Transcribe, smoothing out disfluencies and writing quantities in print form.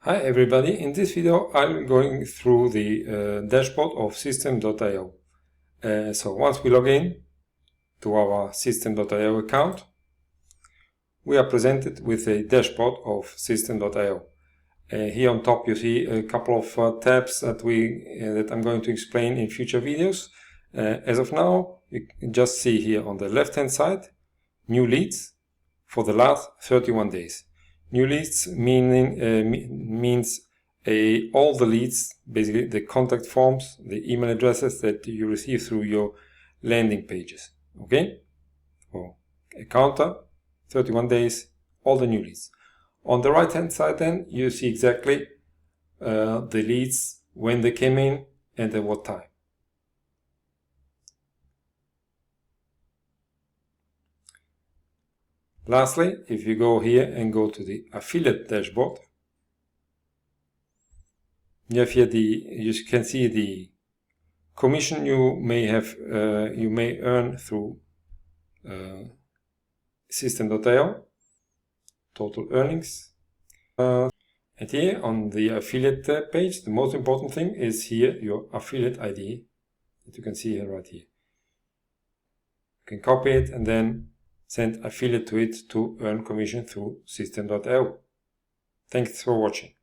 Hi everybody, in this video I'm going through the dashboard of System.io. So once we log in to our System.io account, we are presented with a dashboard of System.io. Here on top you see a couple of tabs that I'm going to explain in future videos. As of now, you can just see here on the left hand side, new leads for the last 31 days. New leads means all the leads, basically the contact forms, the email addresses that you receive through your landing pages. Okay? So a counter, 31 days, all the new leads. On the right hand side then you see exactly the leads, when they came in and at what time. Lastly, if you go here and go to the affiliate dashboard, you have here you can see the commission you may earn through System.io, total earnings. And here on the affiliate page, the most important thing is here your affiliate ID that you can see here right here. You can copy it and then send affiliate to it to earn commission through System.io. Thanks for watching.